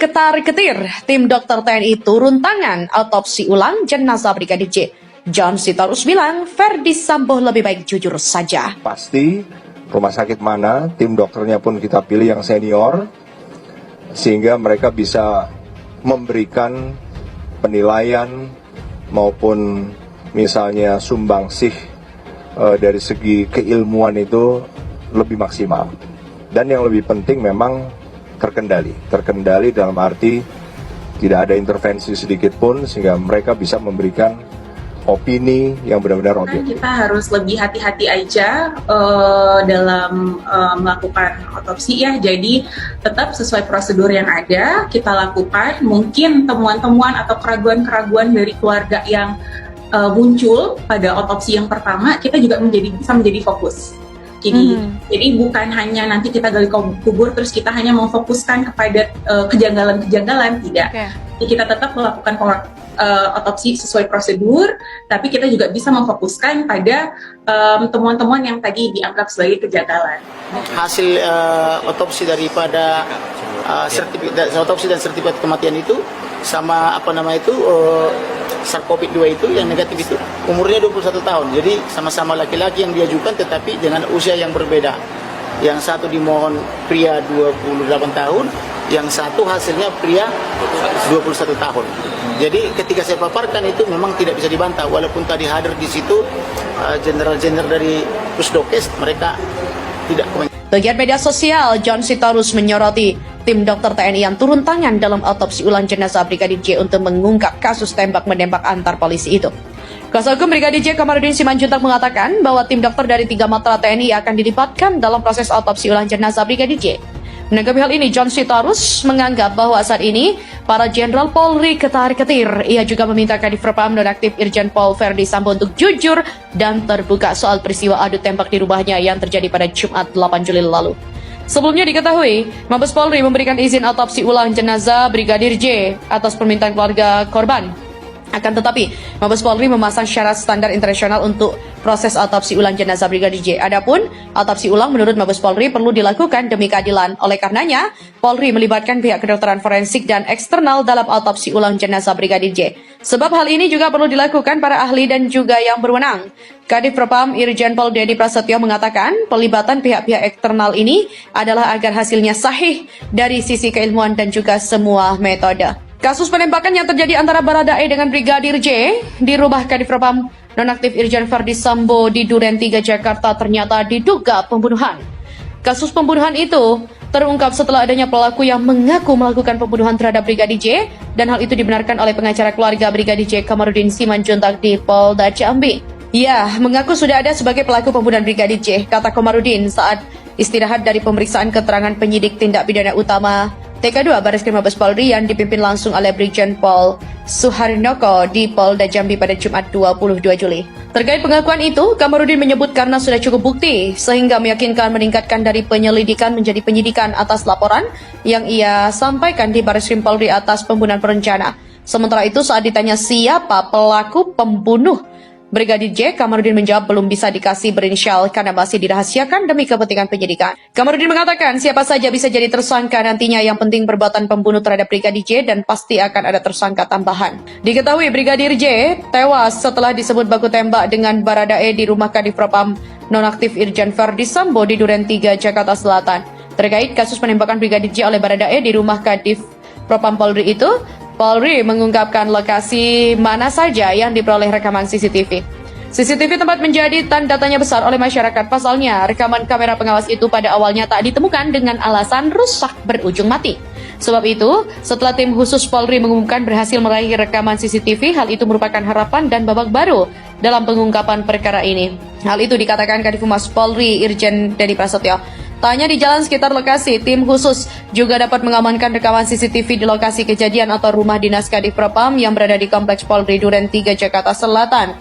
ketar-ketir, tim dokter TNI turun tangan otopsi ulang jenazah Brigadir J. John Sitorus bilang Verdi Sambo lebih baik jujur saja. Pasti rumah sakit mana, tim dokternya pun kita pilih yang senior, sehingga mereka bisa memberikan penilaian maupun misalnya sumbangsih dari segi keilmuan itu lebih maksimal. Dan yang lebih penting memang terkendali dalam arti tidak ada intervensi sedikit pun sehingga mereka bisa memberikan opini yang benar-benar objektif. Kita harus lebih hati-hati aja dalam melakukan otopsi ya. Jadi tetap sesuai prosedur yang ada kita lakukan. Mungkin temuan-temuan atau keraguan-keraguan dari keluarga yang muncul pada otopsi yang pertama kita juga bisa menjadi fokus. Jadi bukan hanya nanti kita gali kubur terus kita hanya memfokuskan kepada kejanggalan-kejanggalan, tidak. Jadi kita tetap melakukan otopsi sesuai prosedur, tapi kita juga bisa memfokuskan pada temuan-temuan yang tadi dianggap sebagai kejanggalan. Hasil otopsi daripada otopsi dan sertifikat kematian itu sama SARS-CoV-2 itu yang negatif itu umurnya 21 tahun. Jadi sama-sama laki-laki yang diajukan tetapi dengan usia yang berbeda. Yang satu dimohon pria 28 tahun, yang satu hasilnya pria 21 tahun. Jadi ketika saya paparkan itu memang tidak bisa dibantah walaupun tadi hadir di situ jenderal-jenderal dari Pusdokes, mereka tidak komentar. Pegiat media sosial John Sitorus menyoroti tim dokter TNI yang turun tangan dalam otopsi ulang jenazah Brigadir J untuk mengungkap kasus tembak-menembak antar polisi itu. Kuasa hukum Brigadir J Kamarudin Simanjuntak mengatakan bahwa tim dokter dari 3 matra TNI akan dilibatkan dalam proses otopsi ulang jenazah Brigadir J. Menanggapi hal ini, John Sitorus menganggap bahwa saat ini para Jenderal Polri ketar-ketir. Ia juga meminta Kadif Propam Nonaktif Irjen Pol Verdi Sambo untuk jujur dan terbuka soal peristiwa adu tembak di rumahnya yang terjadi pada Jumat 8 Juli lalu. Sebelumnya diketahui, Mabes Polri memberikan izin otopsi ulang jenazah Brigadir J atas permintaan keluarga korban. Akan tetapi, Mabes Polri memasang syarat standar internasional untuk proses otopsi ulang jenazah Brigadir J. Adapun, otopsi ulang menurut Mabes Polri perlu dilakukan demi keadilan. Oleh karenanya, Polri melibatkan pihak kedokteran forensik dan eksternal dalam otopsi ulang jenazah Brigadir J. Sebab hal ini juga perlu dilakukan para ahli dan juga yang berwenang. Kadif Propam Irjen Pol Dedi Prasetyo mengatakan, pelibatan pihak-pihak eksternal ini adalah agar hasilnya sahih dari sisi keilmuan dan juga semua metode. Kasus penembakan yang terjadi antara Baradae dengan Brigadir J di rumah Kadif Propam Nonaktif Irjen Verdi Sambo di Duren 3 Jakarta ternyata diduga pembunuhan. Kasus pembunuhan itu terungkap setelah adanya pelaku yang mengaku melakukan pembunuhan terhadap Brigadir J dan hal itu dibenarkan oleh pengacara keluarga Brigadir J Kamarudin Simanjuntak di Polda Jambi. Ya, mengaku sudah ada sebagai pelaku pembunuhan Brigadir J, kata Kamarudin saat istirahat dari pemeriksaan keterangan penyidik tindak pidana utama TK2 Barreskrim Mabes Polri yang dipimpin langsung oleh Brigjen Pol Suharnoko di Polda Jambi pada Jumat 22 Juli. Terkait pengakuan itu, Kamarudin menyebut karena sudah cukup bukti sehingga meyakinkan meningkatkan dari penyelidikan menjadi penyidikan atas laporan yang ia sampaikan di Barreskrim Polri atas pembunuhan berencana. Sementara itu saat ditanya siapa pelaku pembunuh Brigadir J, Kamarudin menjawab belum bisa dikasih berinisial karena masih dirahasiakan demi kepentingan penyidikan. Kamarudin mengatakan siapa saja bisa jadi tersangka nantinya, yang penting perbuatan pembunuh terhadap Brigadir J dan pasti akan ada tersangka tambahan. Diketahui Brigadir J tewas setelah disebut baku tembak dengan Baradae di rumah Kadif Propam Nonaktif Irjen Verdi Sambo di Duren 3 Jakarta Selatan. Terkait kasus penembakan Brigadir J oleh Baradae di rumah Kadif Propam Polri itu, Polri mengungkapkan lokasi mana saja yang diperoleh rekaman CCTV. CCTV tempat menjadi tanda tanya besar oleh masyarakat. Pasalnya, rekaman kamera pengawas itu pada awalnya tak ditemukan dengan alasan rusak berujung mati. Sebab itu, setelah tim khusus Polri mengumumkan berhasil meraih rekaman CCTV, hal itu merupakan harapan dan babak baru dalam pengungkapan perkara ini. Hal itu dikatakan Kadif Humas Polri Irjen Dedi Prasetyo. Tak hanya di jalan sekitar lokasi, tim khusus juga dapat mengamankan rekaman CCTV di lokasi kejadian atau rumah dinas Kadif Propam yang berada di Kompleks Polri Duren 3 Jakarta Selatan.